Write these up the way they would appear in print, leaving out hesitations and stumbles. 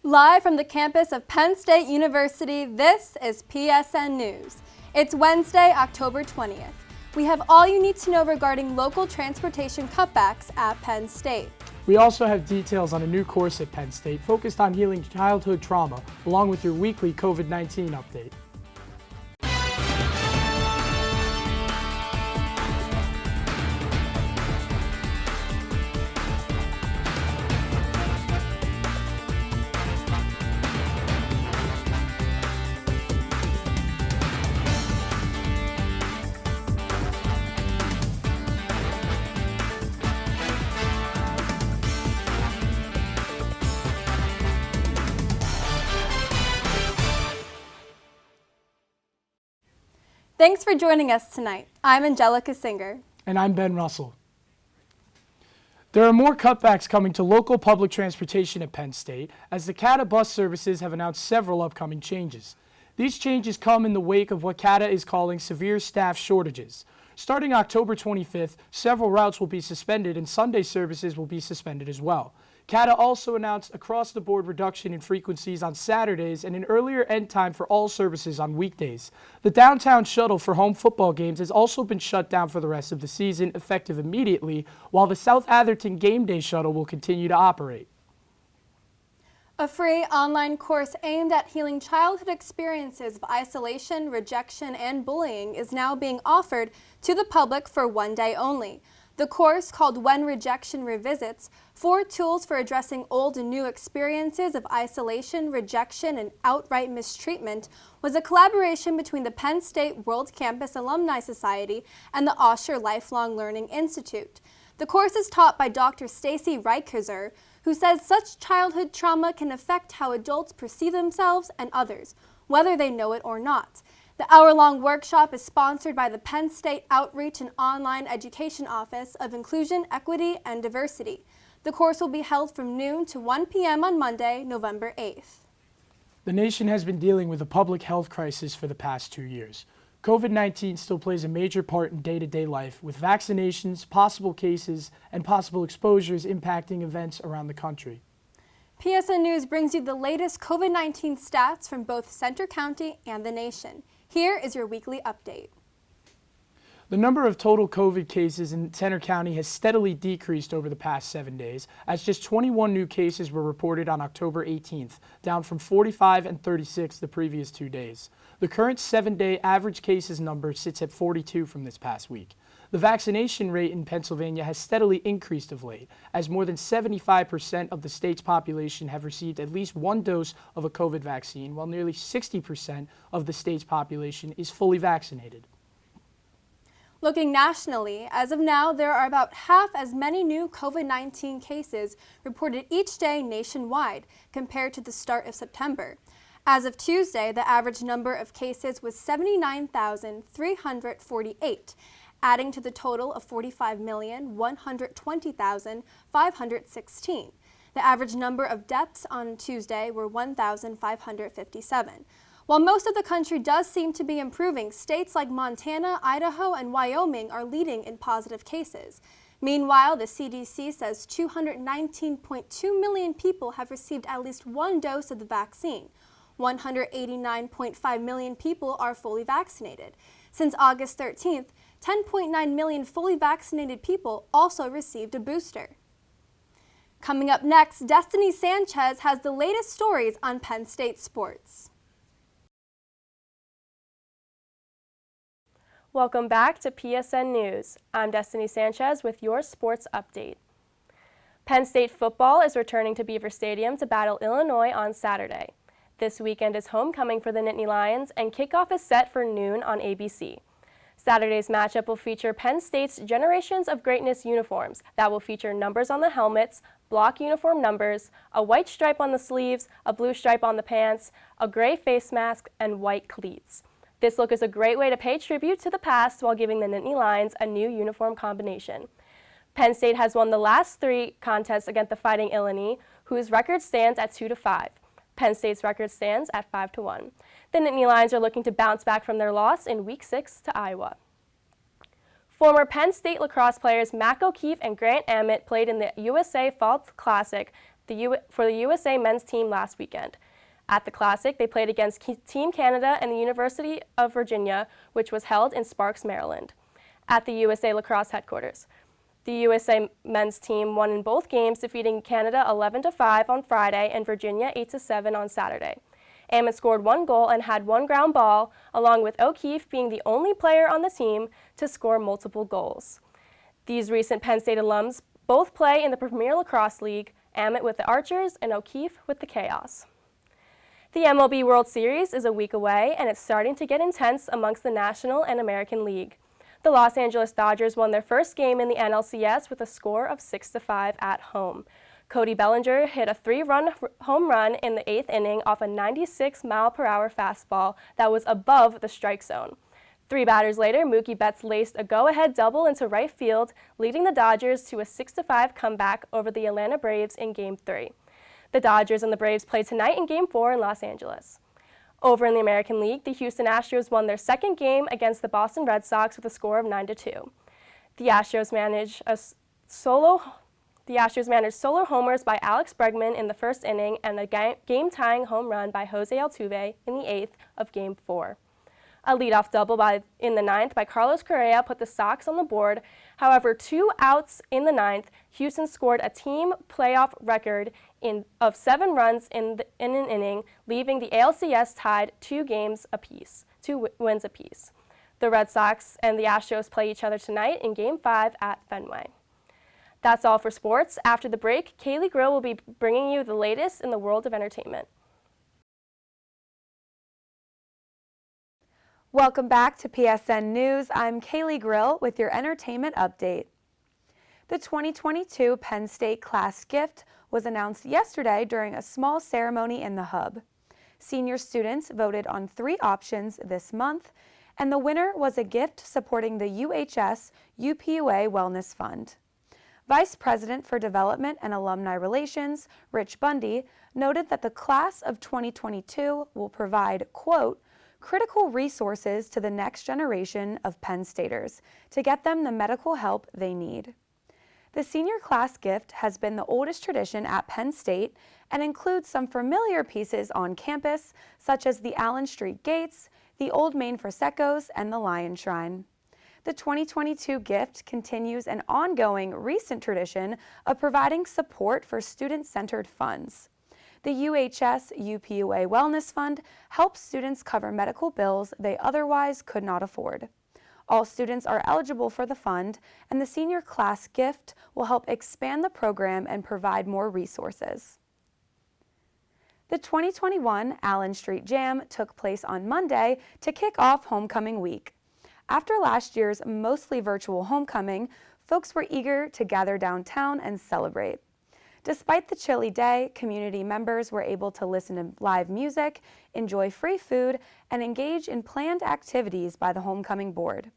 Live from the campus of Penn State University, this is PSN News. It's Wednesday, October 20th. We have all you need to know regarding local transportation cutbacks at Penn State. We also have details on a new course at Penn State focused on healing childhood trauma, along with your weekly COVID-19 update. Thanks for joining us tonight. I'm Anjelica Singer. And I'm Ben Russell. There are more cutbacks coming to local public transportation at Penn State, as the CATABus services have announced several upcoming changes. These changes come in the wake of what CATA is calling severe staff shortages. Starting October 25th, several routes will be suspended and Sunday services will be suspended as well. CATA also announced across-the-board reduction in frequencies on Saturdays and an earlier end time for all services on weekdays. The downtown shuttle for home football games has also been shut down for the rest of the season, effective immediately, while the South Atherton game day shuttle will continue to operate. A free online course aimed at healing childhood experiences of isolation, rejection, and bullying is now being offered to the public for one day only. The course, called When Rejection Revisits, 4 Tools for Addressing Old and New Experiences of Isolation, Rejection, and Outright Mistreatment, was a collaboration between the Penn State World Campus Alumni Society and the Osher Lifelong Learning Institute. The course is taught by Dr. Stacy Reicherzer, who says such childhood trauma can affect how adults perceive themselves and others, whether they know it or not. The hour-long workshop is sponsored by the Penn State Outreach and Online Education Office of Inclusion, Equity, and Diversity. The course will be held from noon to 1 p.m. on Monday, November 8th. The nation has been dealing with a public health crisis for the past 2 years. COVID-19 still plays a major part in day-to-day life, with vaccinations, possible cases, and possible exposures impacting events around the country. PSN News brings you the latest COVID-19 stats from both Centre County and the nation. Here is your weekly update. The number of total COVID cases in Centre County has steadily decreased over the past 7 days, as just 21 new cases were reported on October 18th, down from 45 and 36 the previous 2 days. The current 7-day average cases number sits at 42 from this past week. The vaccination rate in Pennsylvania has steadily increased of late, as more than 75% of the state's population have received at least one dose of a COVID vaccine, while nearly 60% of the state's population is fully vaccinated. Looking nationally, as of now, there are about half as many new COVID-19 cases reported each day nationwide compared to the start of September. As of Tuesday, the average number of cases was 79,348, adding to the total of 45,120,516. The average number of deaths on Tuesday were 1,557. While most of the country does seem to be improving, states like Montana, Idaho, and Wyoming are leading in positive cases. Meanwhile, the CDC says 219.2 million people have received at least one dose of the vaccine. 189.5 million people are fully vaccinated. Since August 13th, 10.9 million fully vaccinated people also received a booster. Coming up next, Destiny Sanchez has the latest stories on Penn State sports. Welcome back to PSN News. I'm Destiny Sanchez with your sports update. Penn State football is returning to Beaver Stadium to battle Illinois on Saturday. This weekend is homecoming for the Nittany Lions, and kickoff is set for noon on ABC. Saturday's matchup will feature Penn State's Generations of Greatness uniforms that will feature numbers on the helmets, block uniform numbers, a white stripe on the sleeves, a blue stripe on the pants, a gray face mask, and white cleats. This look is a great way to pay tribute to the past while giving the Nittany Lions a new uniform combination. Penn State has won the last 3 contests against the Fighting Illini, whose record stands at 2-5. Penn State's record stands at 5-1. The Nittany Lions are looking to bounce back from their loss in Week 6 to Iowa. Former Penn State lacrosse players Mac O'Keefe and Grant Ammett played in the USA Fall Classic for the USA men's team last weekend. At the Classic, they played against Team Canada and the University of Virginia, which was held in Sparks, Maryland, at the USA Lacrosse headquarters. The USA men's team won in both games, defeating Canada 11-5 on Friday and Virginia 8-7 on Saturday. Ammon scored 1 goal and had 1 ground ball, along with O'Keefe being the only player on the team to score multiple goals. These recent Penn State alums both play in the Premier Lacrosse League, Ammon with the Archers and O'Keefe with the Chaos. The MLB World Series is a week away, and it's starting to get intense amongst the National and American League. The Los Angeles Dodgers won their first game in the NLCS with a score of 6-5 at home. Cody Bellinger hit a 3-run home run in the 8th inning off a 96-mile-per-hour fastball that was above the strike zone. 3 batters later, Mookie Betts laced a go-ahead double into right field, leading the Dodgers to a 6-5 comeback over the Atlanta Braves in Game 3. The Dodgers and the Braves play tonight in Game 4 in Los Angeles. Over in the American League, the Houston Astros won their second game against the Boston Red Sox with a score of 9-2. The Astros managed solo homers by Alex Bregman in the first inning and a game-tying home run by Jose Altuve in the 8th of Game 4. A leadoff double in the 9th by Carlos Correa put the Sox on the board. However, 2 outs in the 9th, Houston scored a team playoff record of 7 runs in an inning, leaving the ALCS tied 2 wins apiece. The Red Sox and the Astros play each other tonight in Game 5 at Fenway. That's all for sports. After the break, Kaylee Grill will be bringing you the latest in the world of entertainment. Welcome back to PSN News. I'm Kaylee Grill with your entertainment update. The 2022 Penn State class gift was announced yesterday during a small ceremony in the Hub. Senior students voted on 3 options this month, and the winner was a gift supporting the UHS UPUA Wellness Fund. Vice President for Development and Alumni Relations, Rich Bundy, noted that the class of 2022 will provide, quote, critical resources to the next generation of Penn Staters to get them the medical help they need. The senior class gift has been the oldest tradition at Penn State and includes some familiar pieces on campus, such as the Allen Street Gates, the Old Main Prosecco's, and the Lion Shrine. The 2022 gift continues an ongoing recent tradition of providing support for student-centered funds. The UHS UPUA Wellness Fund helps students cover medical bills they otherwise could not afford. All students are eligible for the fund, and the senior class gift will help expand the program and provide more resources. The 2021 Allen Street Jam took place on Monday to kick off homecoming week. After last year's mostly virtual homecoming, folks were eager to gather downtown and celebrate. Despite the chilly day, community members were able to listen to live music, enjoy free food, and engage in planned activities by the homecoming board.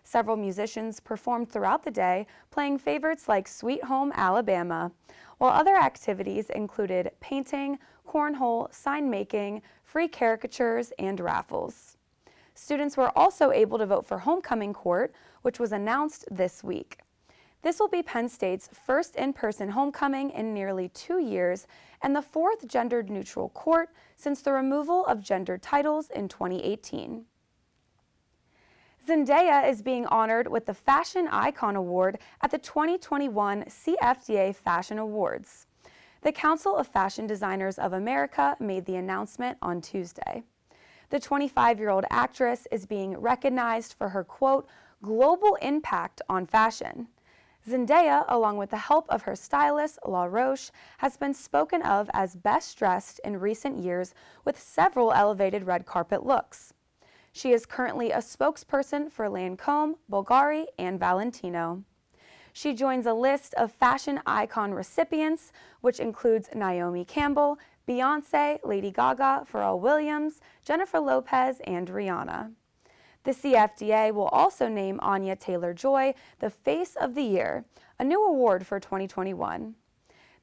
Several musicians performed throughout the day, playing favorites like Sweet Home Alabama, while other activities included painting, cornhole, sign making, free caricatures, and raffles. Students were also able to vote for homecoming court, which was announced this week. This will be Penn State's first in-person homecoming in nearly 2 years and the 4th gender-neutral court since the removal of gendered titles in 2018. Zendaya is being honored with the Fashion Icon Award at the 2021 CFDA Fashion Awards. The Council of Fashion Designers of America made the announcement on Tuesday. The 25-year-old actress is being recognized for her, quote, global impact on fashion. Zendaya, along with the help of her stylist, La Roche, has been spoken of as best dressed in recent years with several elevated red carpet looks. She is currently a spokesperson for Lancôme, Bulgari, and Valentino. She joins a list of fashion icon recipients, which includes Naomi Campbell, Beyoncé, Lady Gaga, Pharrell Williams, Jennifer Lopez, and Rihanna. The CFDA will also name Anya Taylor-Joy the Face of the Year, a new award for 2021.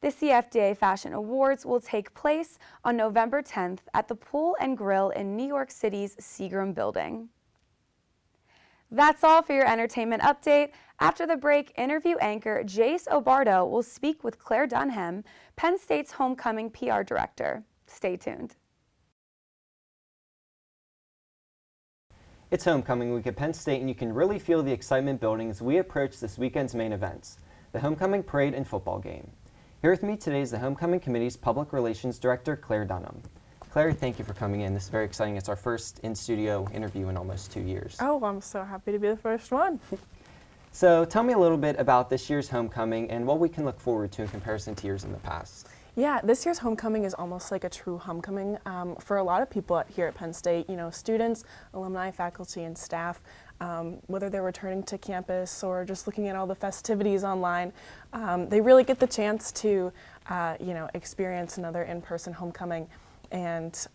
The CFDA Fashion Awards will take place on November 10th at the Pool and Grill in New York City's Seagram building. That's all for your entertainment update. After the break, interview anchor Jace Obardo will speak with Claire Dunham, Penn State's homecoming PR director. Stay tuned. It's homecoming week at Penn State, and you can really feel the excitement building as we approach this weekend's main events, the homecoming parade and football game. Here with me today is the homecoming committee's public relations director, Claire Dunham. Claire, thank you for coming in. This is very exciting. It's our first in-studio interview in almost 2 years. Oh, I'm so happy to be the first one. So tell me a little bit about this year's homecoming and what we can look forward to in comparison to years in the past. Yeah, this year's homecoming is almost like a true homecoming for a lot of people here at Penn State. You know, students, alumni, faculty, and staff, whether they're returning to campus or just looking at all the festivities online, they really get the chance to, experience another in-person homecoming and,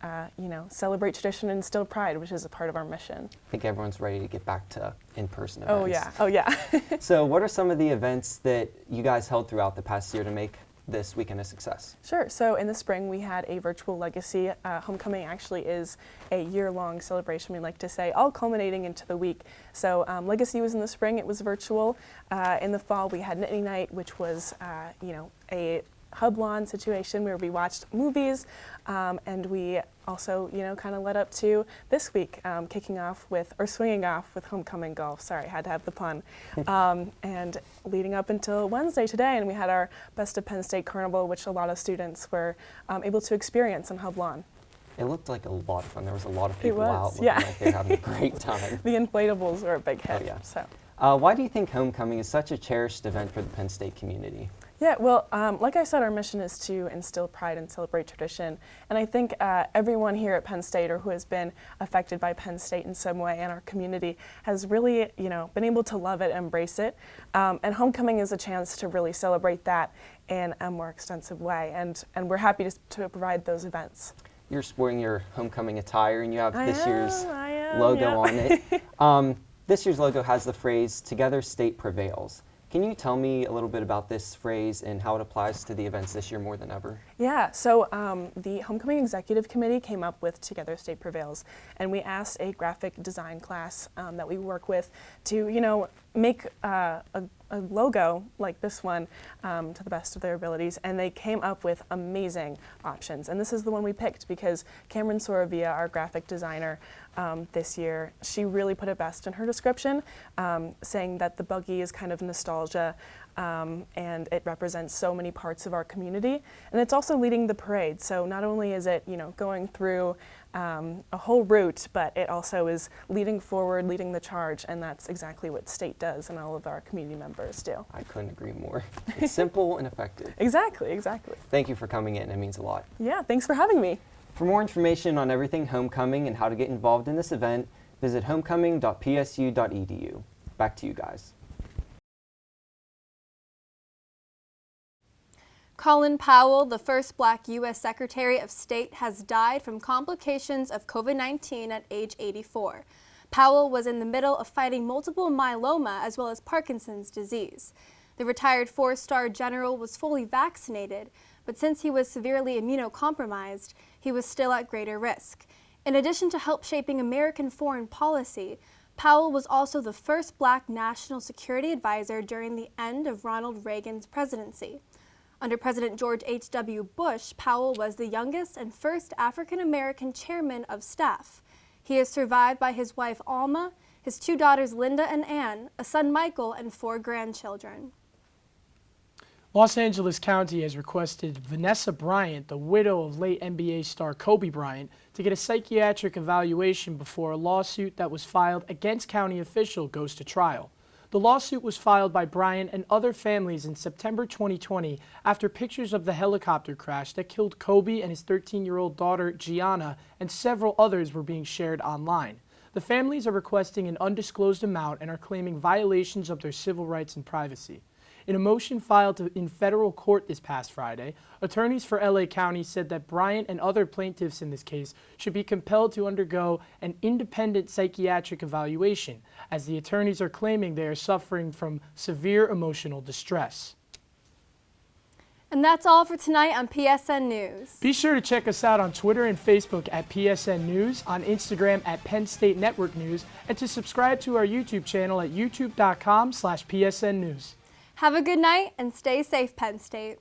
celebrate tradition and instill pride, which is a part of our mission. I think everyone's ready to get back to in-person events. Oh yeah. So what are some of the events that you guys held throughout the past year to make this weekend a success? Sure. So in the spring, we had a virtual Legacy. Homecoming actually is a year-long celebration, we like to say, all culminating into the week. So Legacy was in the spring. It was virtual. In the fall, we had Nittany Night, which was, a hub lawn situation where we watched movies, and we also, kind of led up to this week, swinging off with homecoming golf. Sorry, I had to have the pun. And leading up until Wednesday today, and we had our Best of Penn State Carnival, which a lot of students were able to experience on hub lawn. It looked like a lot of fun. There was a lot of people out looking yeah. like they were having a great time. The inflatables were a big hit. Oh, yeah. So. Why do you think homecoming is such a cherished event for the Penn State community? Yeah, well, like I said, our mission is to instill pride and celebrate tradition. And I think everyone here at Penn State or who has been affected by Penn State in some way in our community has really, been able to love it, embrace it. And homecoming is a chance to really celebrate that in a more extensive way. And we're happy to provide those events. You're sporting your homecoming attire and you have this year's logo on it. This year's logo has the phrase, "Together State Prevails." Can you tell me a little bit about this phrase and how it applies to the events this year more than ever? Yeah, so the Homecoming Executive Committee came up with Together State Prevails, and we asked a graphic design class that we work with to, make a logo like this one to the best of their abilities, and they came up with amazing options. And this is the one we picked because Cameron Soravia, our graphic designer this year, she really put it best in her description, saying that the buggy is kind of nostalgia and it represents so many parts of our community. And it's also leading the parade. So not only is it, going through a whole route, but it also is leading forward, leading the charge, and that's exactly what State does and all of our community members do. I couldn't agree more. It's simple and effective. Exactly. Thank you for coming in. It means a lot. Yeah, thanks for having me. For more information on everything homecoming and how to get involved in this event, visit homecoming.psu.edu. Back to you guys. Colin Powell, the first Black U.S. Secretary of State, has died from complications of COVID-19 at age 84. Powell was in the middle of fighting multiple myeloma as well as Parkinson's disease. The retired four-star general was fully vaccinated, but since he was severely immunocompromised, he was still at greater risk. In addition to help shaping American foreign policy, Powell was also the first Black national security advisor during the end of Ronald Reagan's presidency. Under President George H.W. Bush, Powell was the youngest and first African-American chairman of staff. He is survived by his wife Alma, his two daughters Linda and Ann, a son Michael, and 4 grandchildren. Los Angeles County has requested Vanessa Bryant, the widow of late NBA star Kobe Bryant, to get a psychiatric evaluation before a lawsuit that was filed against county official goes to trial. The lawsuit was filed by Bryant and other families in September 2020 after pictures of the helicopter crash that killed Kobe and his 13-year-old daughter Gianna and several others were being shared online. The families are requesting an undisclosed amount and are claiming violations of their civil rights and privacy. In a motion filed in federal court this past Friday, attorneys for LA County said that Bryant and other plaintiffs in this case should be compelled to undergo an independent psychiatric evaluation, as the attorneys are claiming they are suffering from severe emotional distress. And that's all for tonight on PSN News. Be sure to check us out on Twitter and Facebook at PSN News, on Instagram at Penn State Network News, and to subscribe to our YouTube channel at youtube.com/PSN News. Have a good night and stay safe, Penn State.